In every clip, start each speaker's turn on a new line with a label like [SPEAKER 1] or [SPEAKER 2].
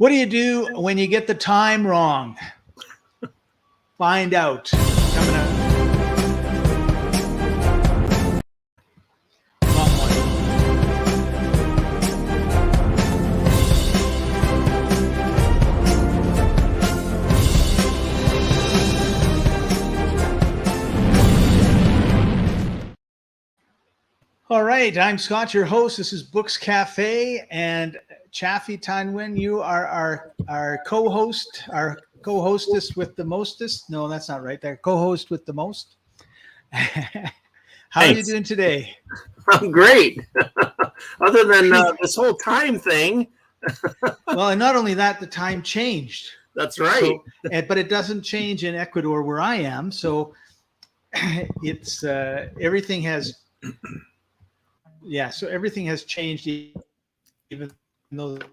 [SPEAKER 1] What do you do when you get the time wrong? Find out. Coming up. All right, I'm Scott, your host. This is Books Cafe, and Chaffee-Thanh Nguyen, you are our co-host, our co-hostess with the mostest. No, that's not right. They're co-host with the most. How are you doing today?
[SPEAKER 2] I'm great. Other than this whole time thing.
[SPEAKER 1] Well, and not only that, the time changed.
[SPEAKER 2] That's right.
[SPEAKER 1] So, but it doesn't change in Ecuador where I am. So it's everything has. Yeah, so everything has changed, even though it's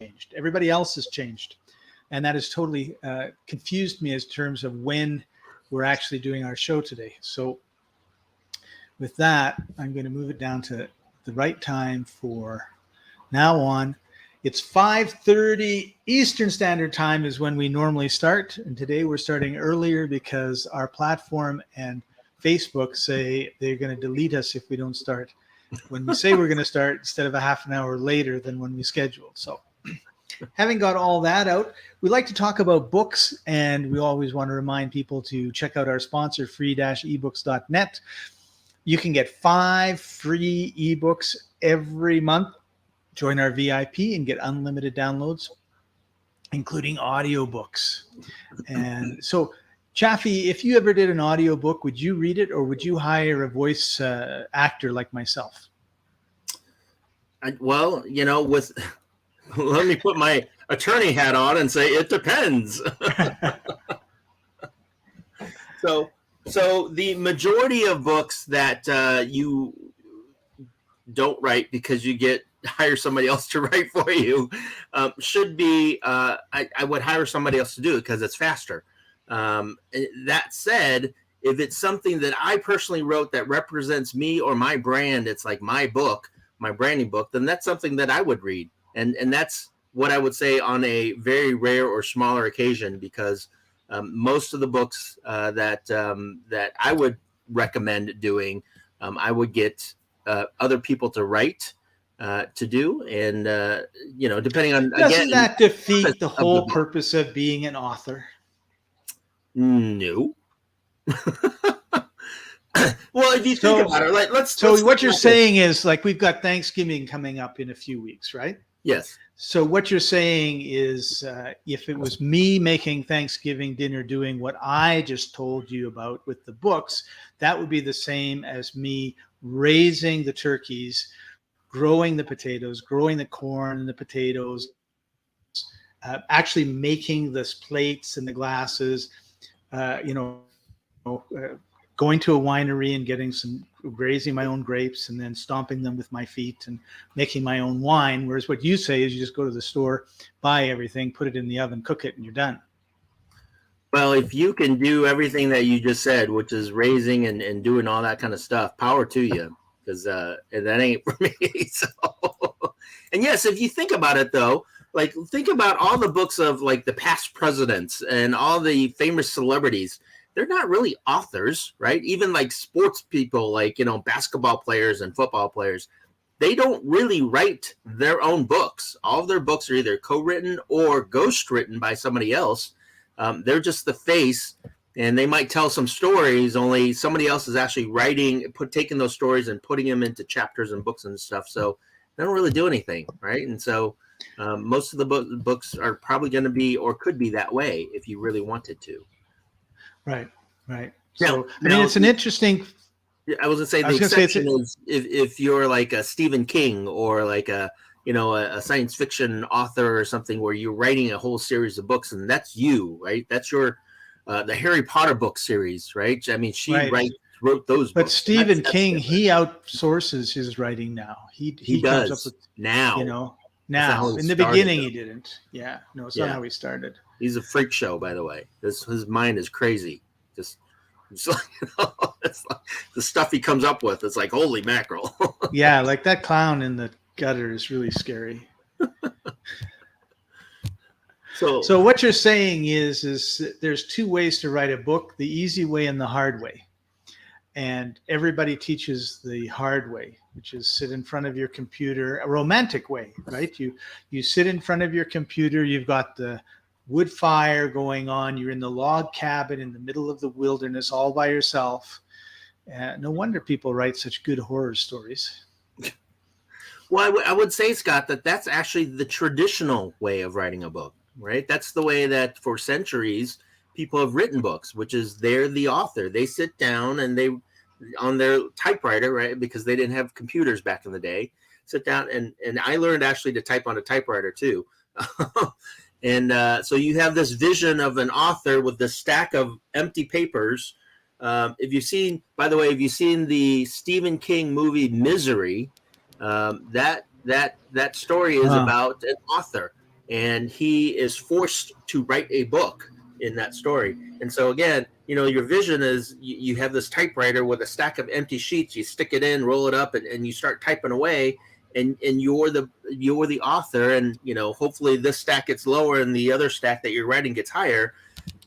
[SPEAKER 1] changed. Everybody else has changed, and that has totally confused me as terms of when we're actually doing our show today. So with that, I'm going to move it down to the right time for now on. It's 5:30 Eastern Standard Time is when we normally start, and today we're starting earlier because our platform and Facebook say they're going to delete us if we don't start when we say we're going to start instead of a half an hour later than when we scheduled. So having got all that out, we like to talk about books, and we always want to remind people to check out our sponsor, free-ebooks.net. You can get 5 free ebooks every month. Join our VIP and get unlimited downloads, including audiobooks. And so, Chaffee, if you ever did an audiobook, would you read it or would you hire a voice actor like myself?
[SPEAKER 2] Well, you know, let me put my attorney hat on and say it depends. So the majority of books that you don't write because you hire somebody else to write for you should be I would hire somebody else to do it because it's faster. That said, if it's something that I personally wrote that represents me or my brand, it's like my book, my branding book, then that's something that I would read. And that's what I would say on a very rare or smaller occasion, because most of the books that I would recommend doing, I would get other people to write to do. And, depending on,
[SPEAKER 1] doesn't that defeat the whole purpose of being an author?
[SPEAKER 2] No. Well, if you think about it, let's
[SPEAKER 1] what you're saying is, like, we've got Thanksgiving coming up in a few weeks, right?
[SPEAKER 2] Yes.
[SPEAKER 1] So what you're saying is, if it was me making Thanksgiving dinner doing what I just told you about with the books, that would be the same as me raising the turkeys, growing the potatoes, growing the corn and the potatoes, actually making the plates and the glasses, going to a winery and raising my own grapes and then stomping them with my feet and making my own wine. Whereas what you say is you just go to the store, buy everything, put it in the oven, cook it, and you're done.
[SPEAKER 2] Well, if you can do everything that you just said, which is raising and doing all that kind of stuff, power to you, because that ain't for me. So, and yes, if you think about it, though, like, think about all the books of, like, the past presidents and all the famous celebrities. They're not really authors, right? Even like sports people, like, basketball players and football players, they don't really write their own books. All of their books are either co-written or ghost-written by somebody else. They're just the face, and they might tell some stories, only somebody else is actually taking those stories and putting them into chapters and books and stuff. So they don't really do anything, right? And so most of the books are probably going to be, or could be, that way if you really wanted to.
[SPEAKER 1] Right. So, it's an interesting.
[SPEAKER 2] I was going to say the exception is if you're like a Stephen King or like a science fiction author or something, where you're writing a whole series of books, and that's you, right? That's your the Harry Potter book series, right? I mean, she wrote those.
[SPEAKER 1] But
[SPEAKER 2] books.
[SPEAKER 1] Stephen King, he outsources his writing now. He
[SPEAKER 2] does
[SPEAKER 1] comes up with,
[SPEAKER 2] now.
[SPEAKER 1] Now, in the beginning, he didn't. Yeah, no, it's not how he started.
[SPEAKER 2] He's a freak show, by the way. His mind is crazy. It's like the stuff he comes up with. It's like, holy mackerel.
[SPEAKER 1] Yeah, like that clown in the gutter is really scary. So what you're saying is that there's two ways to write a book: the easy way and the hard way. And everybody teaches the hard way, which is sit in front of your computer, a romantic way, right? You sit in front of your computer, you've got the wood fire going on, you're in the log cabin in the middle of the wilderness all by yourself. No wonder people write such good horror stories.
[SPEAKER 2] Well, I would say, Scott, that's actually the traditional way of writing a book, right? That's the way that for centuries people have written books, which is they're the author. They sit down and they, on their typewriter, right? Because they didn't have computers back in the day, sit down and I learned actually to type on a typewriter too. And so you have this vision of an author with this stack of empty papers. If you've seen, by the way, if you've seen the Stephen King movie Misery, that story is about an author, and he is forced to write a book in that story. And so again, your vision is you have this typewriter with a stack of empty sheets. You stick it in, roll it up, and you start typing away. And you're the author, and hopefully this stack gets lower and the other stack that you're writing gets higher.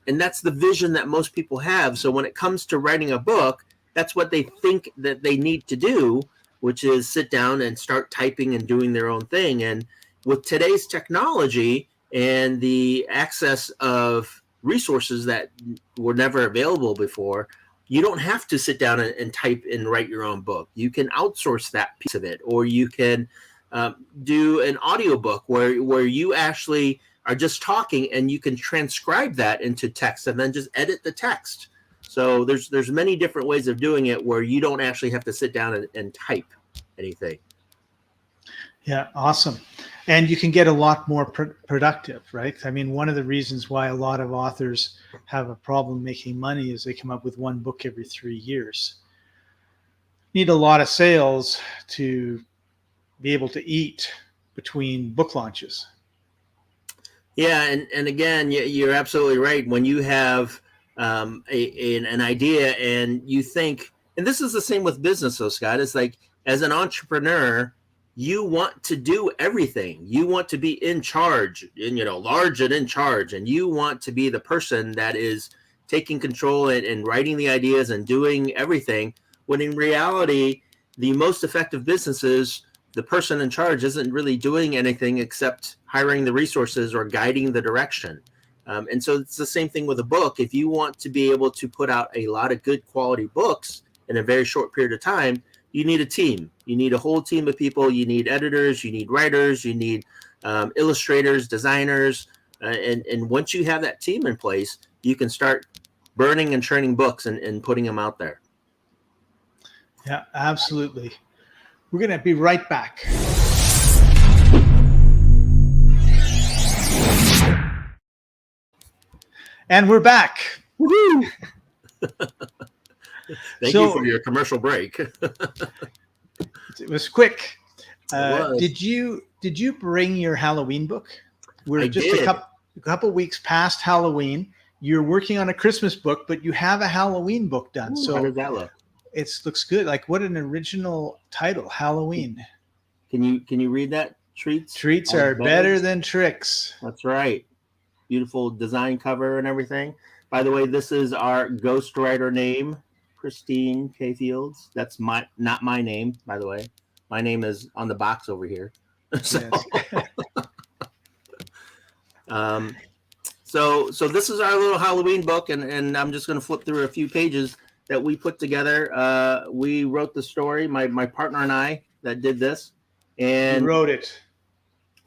[SPEAKER 2] And that's the vision that most people have. So when it comes to writing a book, that's what they think that they need to do, which is sit down and start typing and doing their own thing. And with today's technology and the access of resources that were never available before, you don't have to sit down and type and write your own book. You can outsource that piece of it, or you can do an audiobook where you actually are just talking and you can transcribe that into text and then just edit the text. So there's many different ways of doing it where you don't actually have to sit down and type anything.
[SPEAKER 1] Yeah, awesome. And you can get a lot more productive, right? I mean, one of the reasons why a lot of authors have a problem making money is they come up with one book every 3 years. Need a lot of sales to be able to eat between book launches.
[SPEAKER 2] Yeah, and again, you're absolutely right. When you have an idea and you think, and this is the same with business, though, Scott, it's like as an entrepreneur, you want to do everything. You want to be in charge, and large and in charge, and you want to be the person that is taking control and writing the ideas and doing everything. When in reality, the most effective businesses, the person in charge isn't really doing anything except hiring the resources or guiding the direction. And so it's the same thing with a book. If you want to be able to put out a lot of good quality books in a very short period of time, you need a team. You need a whole team of people. You need editors, you need writers, you need illustrators, designers. And once you have that team in place, you can start burning and churning books and putting them out there.
[SPEAKER 1] Yeah, absolutely. We're going to be right back. And we're back.
[SPEAKER 2] Woohoo! Thank you for your commercial break.
[SPEAKER 1] It was quick. Did you bring your Halloween book? We're just a couple weeks past Halloween. You're working on a Christmas book, but you have a Halloween book done.
[SPEAKER 2] Ooh,
[SPEAKER 1] so
[SPEAKER 2] how does that look?
[SPEAKER 1] It looks good. Like, what an original title, Halloween.
[SPEAKER 2] Can you read that? Treats
[SPEAKER 1] are better than tricks.
[SPEAKER 2] That's right. Beautiful design cover and everything. By the way, this is our ghostwriter name, Christine K. Fields. That's not my name, by the way. My name is on the box over here. So, so this is our little Halloween book, and I'm just going to flip through a few pages that we put together. We wrote the story, my partner and I that did this, and
[SPEAKER 1] you wrote it.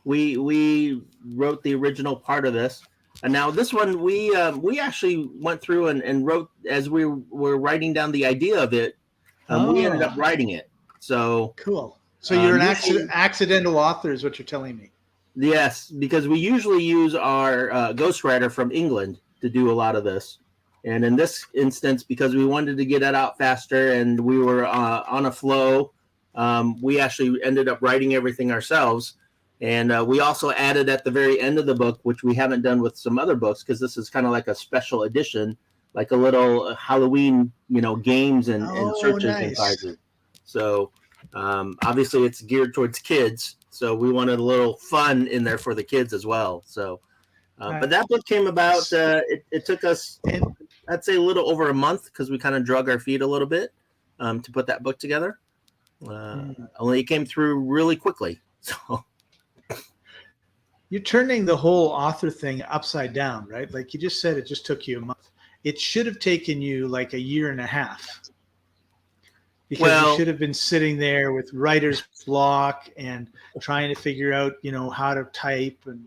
[SPEAKER 2] We wrote the original part of this. And now this one, we actually went through and wrote as we were writing down the idea of it. We ended up writing it. So
[SPEAKER 1] cool. So you're an accidental author, is what you're telling me.
[SPEAKER 2] Yes, because we usually use our ghostwriter from England to do a lot of this. And in this instance, because we wanted to get it out faster and we were on a flow, we actually ended up writing everything ourselves. And we also added at the very end of the book, which we haven't done with some other books, because this is kind of like a special edition, like a little Halloween, games and searches and prizes. So obviously it's geared towards kids. So we wanted a little fun in there for the kids as well. So But that book came about. It took us, I'd say, a little over a month because we kind of drug our feet a little bit to put that book together. Only it came through really quickly. So
[SPEAKER 1] you're turning the whole author thing upside down, right? Like you just said, it just took you a month. It should have taken you like a year and a half. Because you should have been sitting there with writer's block and trying to figure out, how to type and,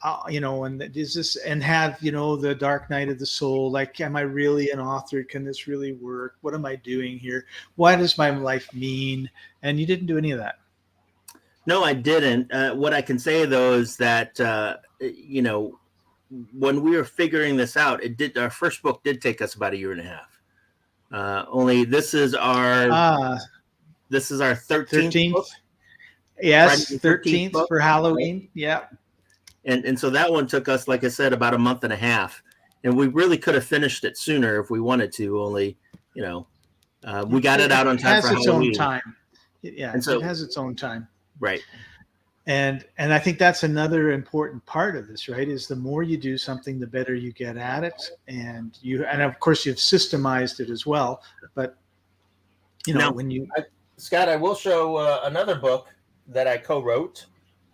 [SPEAKER 1] and is this, and have, the dark night of the soul. Like, am I really an author? Can this really work? What am I doing here? What does my life mean? And you didn't do any of that.
[SPEAKER 2] No, I didn't. What I can say though is that, when we were figuring this out, our first book did take us about a year and a half. Only this is our 13th book.
[SPEAKER 1] Yes, 13th for Halloween. Right? Yeah.
[SPEAKER 2] And so that one took us, like I said, about a month and a half. And we really could have finished it sooner if we wanted to, only, we got it out on time for Halloween. It has its own time.
[SPEAKER 1] Yeah, and so, it has its own time.
[SPEAKER 2] Right.
[SPEAKER 1] And I think that's another important part of this, right? Is the more you do something, the better you get at it, and of course you've systemized it as well. But now,
[SPEAKER 2] Scott, I will show another book that I co-wrote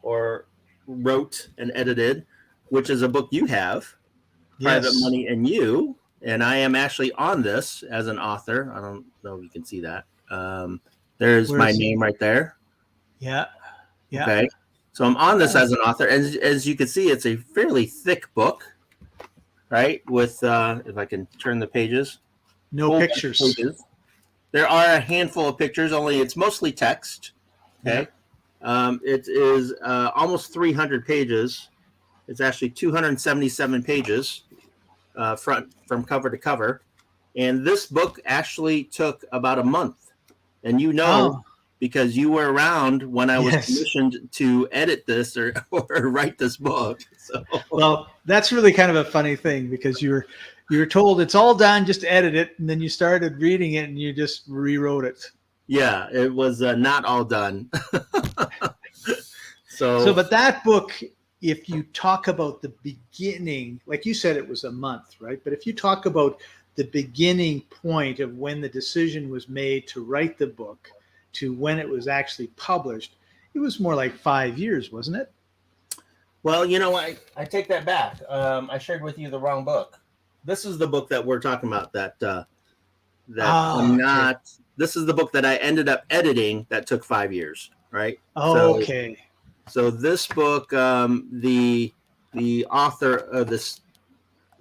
[SPEAKER 2] or wrote and edited, which is a book you have, Private Money and You, and I am actually on this as an author. I don't know if you can see that. There's my name right there.
[SPEAKER 1] Yeah. Yeah.
[SPEAKER 2] Okay. So I'm on this as an author, and as you can see, it's a fairly thick book, right? With if I can turn the pages,
[SPEAKER 1] no pictures.
[SPEAKER 2] Pages. There are a handful of pictures, only it's mostly text. Okay, it is almost 300 pages. It's actually 277 pages, from cover to cover, and this book actually took about a month, and because you were around when I was commissioned to edit this or write this book. So.
[SPEAKER 1] Well, that's really kind of a funny thing because you were told it's all done, just edit it, and then you started reading it and you just rewrote it.
[SPEAKER 2] Yeah, it was not all done.
[SPEAKER 1] So, but that book, if you talk about the beginning, like you said, it was a month, right? But if you talk about the beginning point of when the decision was made to write the book, to when it was actually published, it was more like 5 years, wasn't it?
[SPEAKER 2] Well, I take that back. I shared with you the wrong book. This is the book that we're talking about. This is the book that I ended up editing that took 5 years, right?
[SPEAKER 1] Oh, okay.
[SPEAKER 2] So this book, the author of this,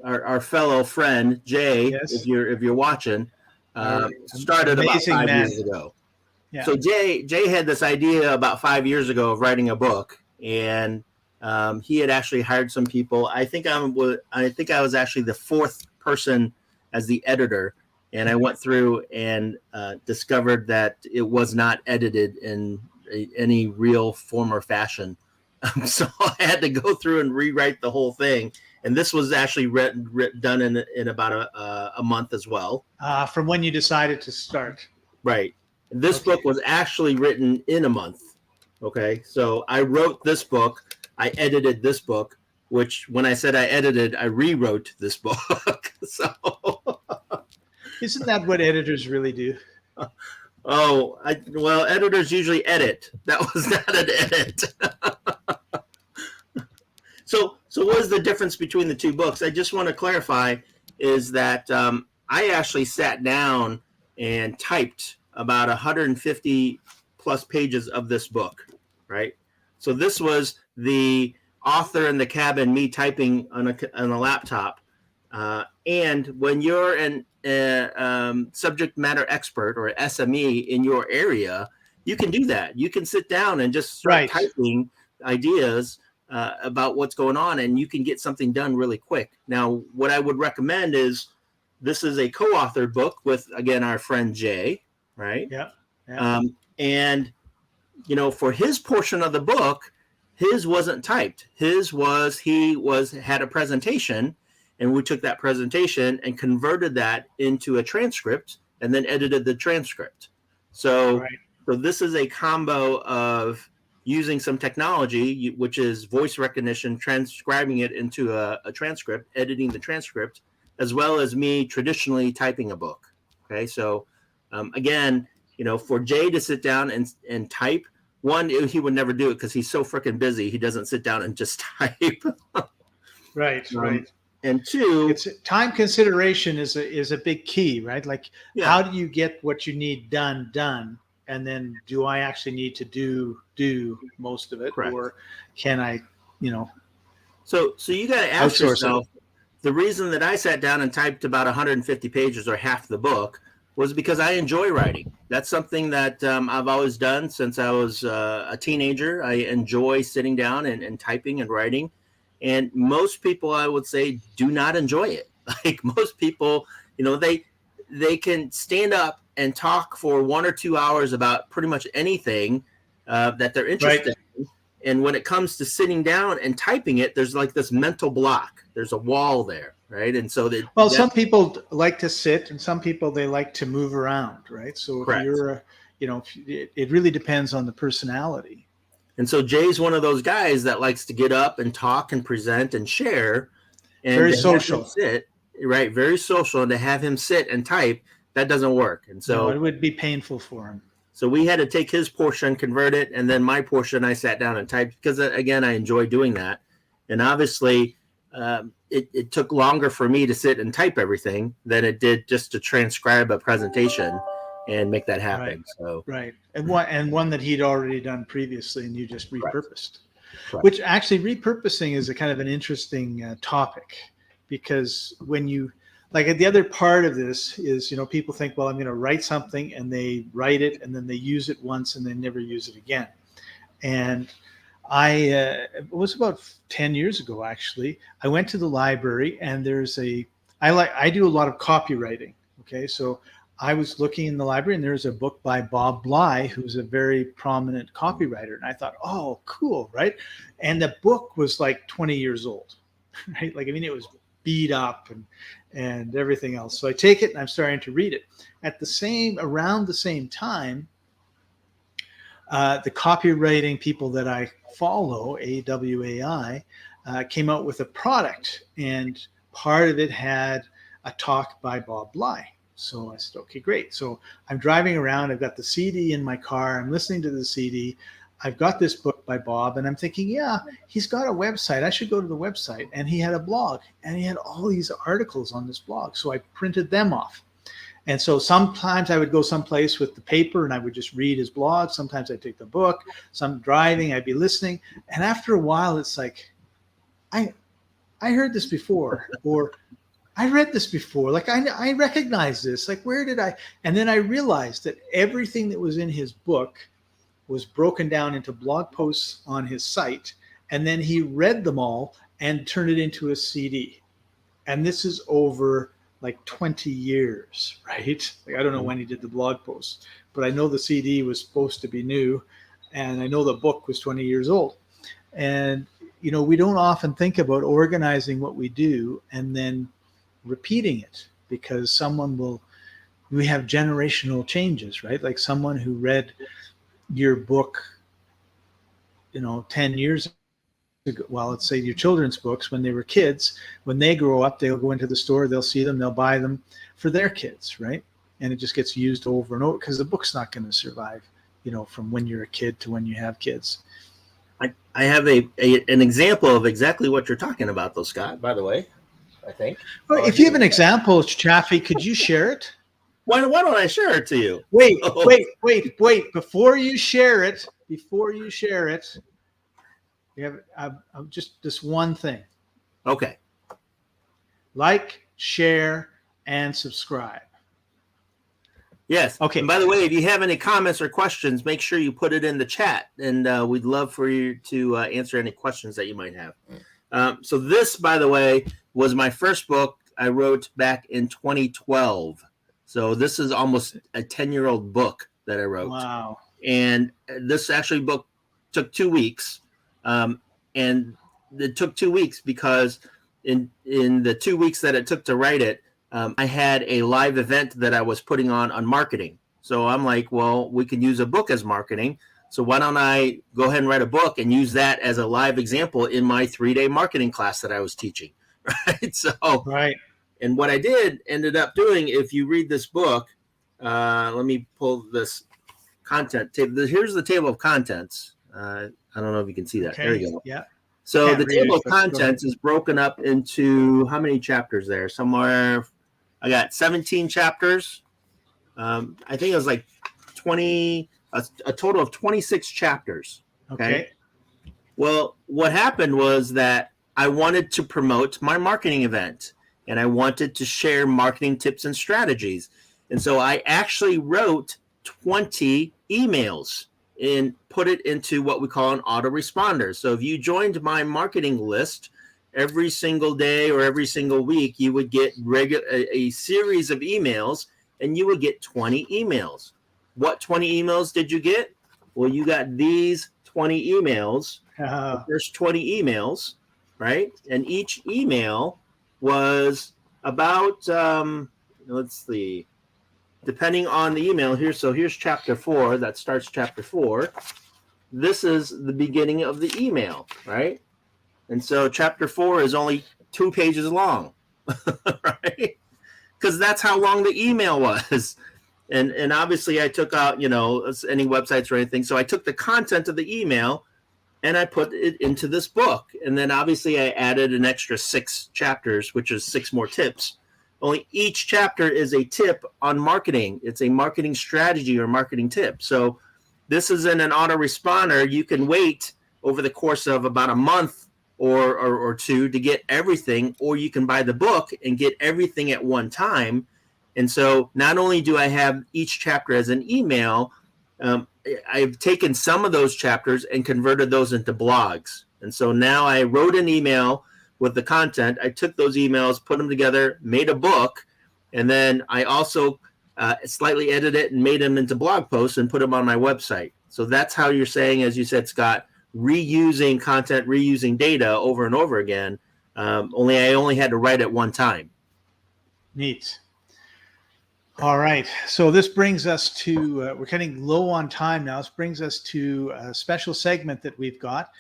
[SPEAKER 2] our fellow friend Jay, if you're watching, started about 5 years ago. Yeah. So Jay had this idea about 5 years ago of writing a book, and he had actually hired some people. I think I was actually the fourth person as the editor, and I went through and discovered that it was not edited in any real form or fashion. So I had to go through and rewrite the whole thing, and this was actually done in about a month as well.
[SPEAKER 1] From when you decided to start,
[SPEAKER 2] right? This book was actually written in a month. Okay. So I wrote this book. I edited this book, which when I said I edited, I rewrote this book. So
[SPEAKER 1] isn't that what editors really do?
[SPEAKER 2] Well, editors usually edit. That was not an edit. So what is the difference between the two books? I just want to clarify is that I actually sat down and typed about 150 plus pages of this book, right? So this was the author in the cabin, me typing on a laptop. And when you're an subject matter expert or SME in your area, you can do that. You can sit down and just start typing ideas about what's going on, and you can get something done really quick. Now, what I would recommend is this is a co-authored book with, again, our friend Jay, right?
[SPEAKER 1] Yeah.
[SPEAKER 2] And, for his portion of the book, his wasn't typed. His was, had a presentation, and we took that presentation and converted that into a transcript and then edited the transcript. So this is a combo of, using some technology, which is voice recognition, transcribing it into a transcript, editing the transcript, as well as me traditionally typing a book. Okay, so again, for Jay to sit down and type, one, he would never do it because he's so freaking busy. He doesn't sit down and just type.
[SPEAKER 1] Right, right.
[SPEAKER 2] And two,
[SPEAKER 1] it's time consideration is a big key, right? Like, how do you get what you need done, and then do I actually need to do most of it,
[SPEAKER 2] correct.
[SPEAKER 1] Or can I,
[SPEAKER 2] So you got to ask yourself. The reason that I sat down and typed about 150 pages or half the book was because I enjoy writing. That's something that I've always done since I was a teenager. I enjoy sitting down and typing and writing. And most people, I would say, do not enjoy it. Like most people, they can stand up and talk for 1 or 2 hours about pretty much anything that they're interested in. And when it comes to sitting down and typing it, there's like this mental block. There's a wall there, right? And so
[SPEAKER 1] some people like to sit, and some people they like to move around, right? So if you're, it really depends on the personality.
[SPEAKER 2] And so Jay's one of those guys that likes to get up and talk and present and share. And
[SPEAKER 1] very social.
[SPEAKER 2] Sit, right? Very social. And to have him sit and type, that doesn't work. And so
[SPEAKER 1] it would be painful for him.
[SPEAKER 2] So we had to take his portion, convert it, and then my portion I sat down and typed because, again, I enjoy doing that. And obviously, it took longer for me to sit and type everything than it did just to transcribe a presentation and make that happen.
[SPEAKER 1] Right.
[SPEAKER 2] So
[SPEAKER 1] right, and one that he'd already done previously, and you just repurposed.
[SPEAKER 2] Right.
[SPEAKER 1] Which actually, repurposing is a kind of an interesting topic, because when you the other part of this is, people think, well, I'm going to write something, and they write it and then they use it once and they never use it again. And it was about 10 years ago, actually. I went to the library, and I do a lot of copywriting. Okay. So I was looking in the library, and there's a book by Bob Bly, who's a very prominent copywriter. And I thought, oh, cool. Right. And the book was like 20 years old, right? It was beat up and everything else. So I take it and I'm starting to read it. Around the same time, the copywriting people that I follow, AWAI, came out with a product, and part of it had a talk by Bob Bly. So I said, okay, great. So I'm driving around. I've got the CD in my car. I'm listening to the CD. I've got this book by Bob, and I'm thinking, yeah, he's got a website. I should go to the website. And he had a blog, and he had all these articles on this blog. So I printed them off. And so sometimes I would go someplace with the paper and I would just read his blog. Sometimes I'd take the book. Some driving, I'd be listening. And after a while, it's like, I heard this before, or I read this before. I recognize this. Where did I? And then I realized that everything that was in his book was broken down into blog posts on his site, and then he read them all and turned it into a CD. And this is over 20 years, right? I don't know when he did the blog posts, but I know the CD was supposed to be new, and I know the book was 20 years old. And, we don't often think about organizing what we do and then repeating it, because we have generational changes, right? Like someone who read your book, 10 years ago, well, let's say your children's books when they were kids, when they grow up, they'll go into the store, they'll see them, they'll buy them for their kids, right? And it just gets used over and over because the book's not going to survive, from when you're a kid to when you have kids.
[SPEAKER 2] I have an example of exactly what you're talking about, though, Scott, by the way, I think.
[SPEAKER 1] Well, if you have an example, Chaffee, could you share it?
[SPEAKER 2] Why don't I share it to you?
[SPEAKER 1] Wait. Before you share it, you have just this one thing.
[SPEAKER 2] Okay.
[SPEAKER 1] Like, share, and subscribe.
[SPEAKER 2] Yes.
[SPEAKER 1] Okay.
[SPEAKER 2] And by the way, if you have any comments or questions, make sure you put it in the chat, and we'd love for you to answer any questions that you might have. So this, by the way, was my first book I wrote back in 2012. So this is almost a 10-year-old book that I wrote.
[SPEAKER 1] Wow.
[SPEAKER 2] And this actually book took 2 weeks. And it took 2 weeks because in the 2 weeks that it took to write it, I had a live event that I was putting on marketing. So I'm like, well, we can use a book as marketing. So why don't I go ahead and write a book and use that as a live example in my 3-day marketing class that I was teaching, right? So,
[SPEAKER 1] right.
[SPEAKER 2] And what I ended up doing, if you read this book, let me pull this content table. Here's the table of contents. I don't know if you can see that.
[SPEAKER 1] Okay.
[SPEAKER 2] There you go.
[SPEAKER 1] Yeah.
[SPEAKER 2] So
[SPEAKER 1] Can't
[SPEAKER 2] the
[SPEAKER 1] read
[SPEAKER 2] table
[SPEAKER 1] it,
[SPEAKER 2] of
[SPEAKER 1] but go ahead.
[SPEAKER 2] contents is broken up into how many chapters there? Somewhere, I got 17 chapters. I think it was like 20, a total of 26 chapters.
[SPEAKER 1] Okay.
[SPEAKER 2] Well, what happened was that I wanted to promote my marketing event, and I wanted to share marketing tips and strategies. And so I actually wrote 20 emails and put it into what we call an autoresponder. So if you joined my marketing list every single day or every single week, you would get a series of emails, and you would get 20 emails. What 20 emails did you get? Well, you got these 20 emails, the first 20 emails, right? And each email was about, let's see, depending on the email here. So here's chapter 4, that starts chapter 4. This is the beginning of the email, right? And so chapter 4 is only 2 pages long, right? Because that's how long the email was. And obviously I took out, any websites or anything. So I took the content of the email and I put it into this book. And then obviously I added an extra 6 chapters, which is 6 more tips. Only each chapter is a tip on marketing. It's a marketing strategy or marketing tip. So this is in an autoresponder. You can wait over the course of about a month or 2 to get everything, or you can buy the book and get everything at one time. And so not only do I have each chapter as an email, I've taken some of those chapters and converted those into blogs. And so now I wrote an email with the content. I took those emails, put them together, made a book, and then I also slightly edited it and made them into blog posts and put them on my website. So that's how you're saying, as you said, Scott, reusing content, reusing data over and over again. I only had to write it one time.
[SPEAKER 1] Neat. All right. So this brings us to, we're getting low on time now. This brings us to a special segment that we've got,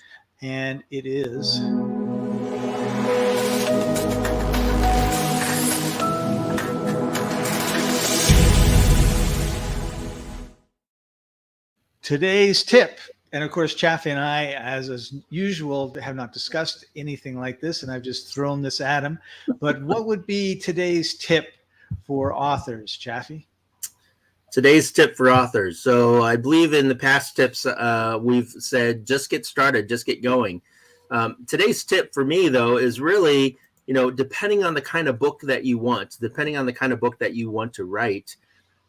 [SPEAKER 1] and it is today's tip. And of course, Chaffee and I, as usual, have not discussed anything like this, and I've just thrown this at him. But what would be today's tip for authors, Chaffee?
[SPEAKER 2] Today's tip for authors. So I believe in the past tips, we've said, just get started, just get going. Today's tip for me, though, is really, depending on the kind of book that you want, depending on the kind of book that you want to write,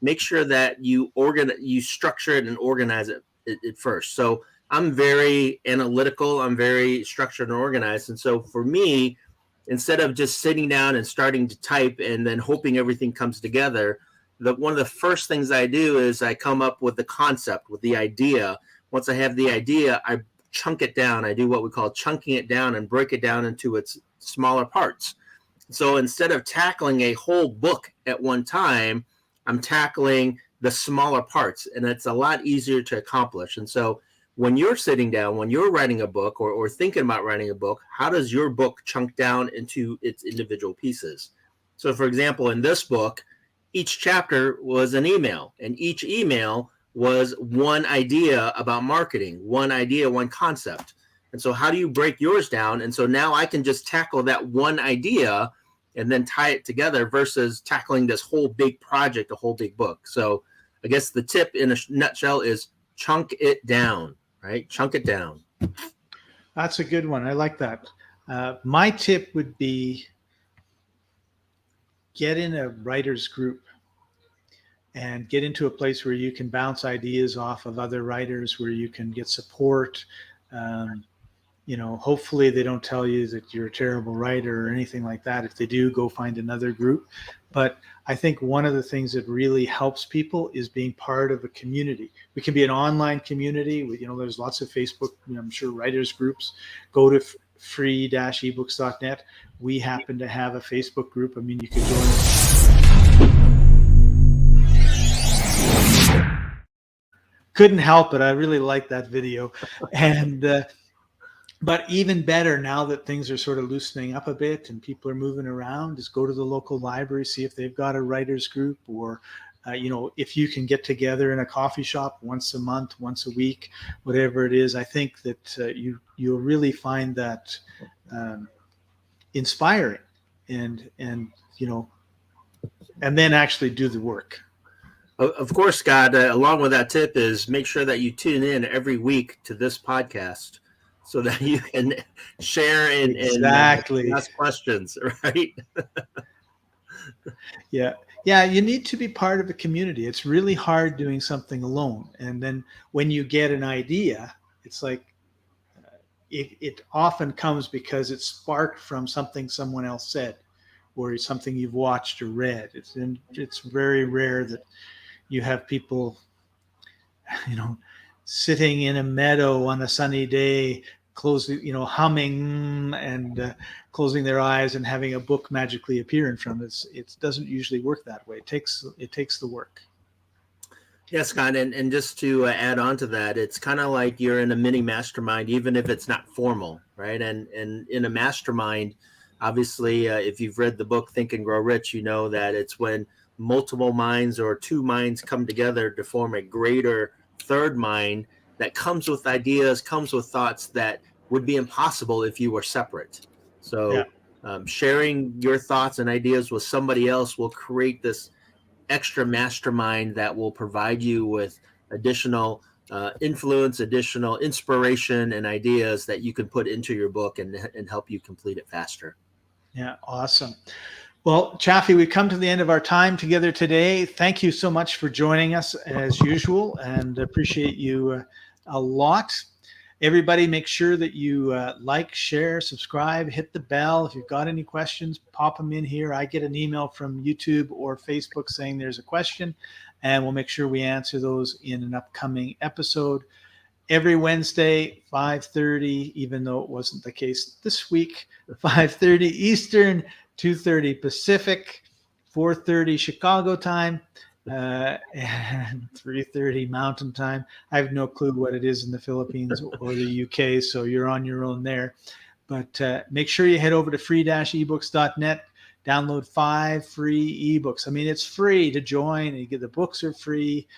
[SPEAKER 2] make sure that you structure it and organize it first. So I'm very analytical. I'm very structured and organized. And so for me, instead of just sitting down and starting to type and then hoping everything comes together, one of the first things I do is I come up with the concept, with the idea. Once I have the idea, I chunk it down. I do what we call chunking it down and break it down into its smaller parts. So instead of tackling a whole book at one time, I'm tackling the smaller parts, and it's a lot easier to accomplish. And so when you're sitting down, when you're writing a book or thinking about writing a book, how does your book chunk down into its individual pieces? So for example, in this book, each chapter was an email, and each email was one idea about marketing, one idea, one concept. And so how do you break yours down? And so now I can just tackle that one idea and then tie it together versus tackling this whole big project, a whole big book. So I guess the tip in a nutshell is chunk it down, right? Chunk it down.
[SPEAKER 1] That's a good one. I like that. My tip would be get in a writer's group and get into a place where you can bounce ideas off of other writers, where you can get support. Hopefully they don't tell you that you're a terrible writer or anything like that. If they do, go find another group. But I think one of the things that really helps people is being part of a community. We can be an online community. There's lots of Facebook, I'm sure, writers groups. Go to free-ebooks.net. We happen to have a Facebook group. I mean, you could join. couldn't help it. I really liked that video. And but even better, now that things are sort of loosening up a bit and people are moving around, is go to the local library, see if they've got a writers group, or if you can get together in a coffee shop once a month, once a week, whatever it is. I think that you'll really find that inspiring, and and then actually do the work.
[SPEAKER 2] Of course, Scott, along with that tip is make sure that you tune in every week to this podcast so that you can share and
[SPEAKER 1] Exactly.
[SPEAKER 2] ask questions, right?
[SPEAKER 1] Yeah. Yeah, you need to be part of a community. It's really hard doing something alone. And then when you get an idea, it's like it often comes because it's sparked from something someone else said, or something you've watched or read. It's very rare that you have people, sitting in a meadow on a sunny day, closing, humming and closing their eyes and having a book magically appear in front of us. It doesn't usually work that way. It takes the work.
[SPEAKER 2] Yes, Scott, and just to add on to that, it's kind of like you're in a mini mastermind, even if it's not formal, right? And in a mastermind, obviously, if you've read the book Think and Grow Rich, you know that it's when multiple minds or two minds come together to form a greater third mind that comes with ideas, comes with thoughts that would be impossible if you were separate. So sharing your thoughts and ideas with somebody else will create this extra mastermind that will provide you with additional influence, additional inspiration, and ideas that you can put into your book and help you complete it faster.
[SPEAKER 1] Yeah, awesome. Well, Chaffee, we've come to the end of our time together today. Thank you so much for joining us as usual, and appreciate you a lot. Everybody, make sure that you like, share, subscribe, hit the bell. If you've got any questions, pop them in here. I get an email from YouTube or Facebook saying there's a question, and we'll make sure we answer those in an upcoming episode. Every Wednesday, 5:30, even though it wasn't the case this week, 5:30 Eastern, 2:30 Pacific, 4:30 Chicago time, and 3:30 Mountain time. I have no clue what it is in the Philippines or the UK, so you're on your own there. But make sure you head over to free-ebooks.net, download 5 free ebooks. I mean, it's free to join. The books are free.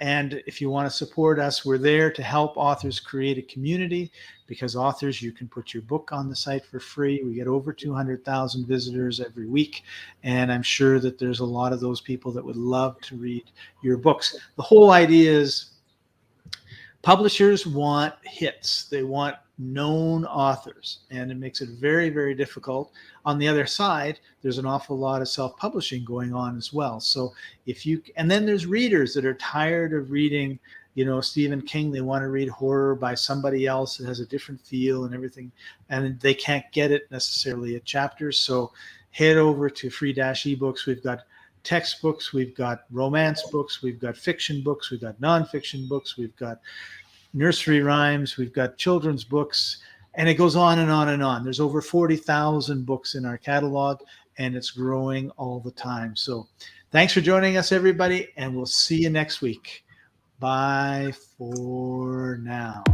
[SPEAKER 1] And if you want to support us, we're there to help authors create a community, because authors, you can put your book on the site for free. We get over 200,000 visitors every week, and I'm sure that there's a lot of those people that would love to read your books. The whole idea is publishers want hits. They want known authors, and it makes it very, very difficult. On the other side, there's an awful lot of self-publishing going on as well. So and then there's readers that are tired of reading, Stephen King. They want to read horror by somebody else that has a different feel and everything, and they can't get it necessarily at Chapters. So head over to free-ebooks. We've got textbooks, we've got romance books, we've got fiction books, we've got nonfiction books, we've got nursery rhymes, we've got children's books, and it goes on and on and on. There's over 40,000 books in our catalog, and it's growing all the time. So thanks for joining us, everybody, and we'll see you next week. Bye for now.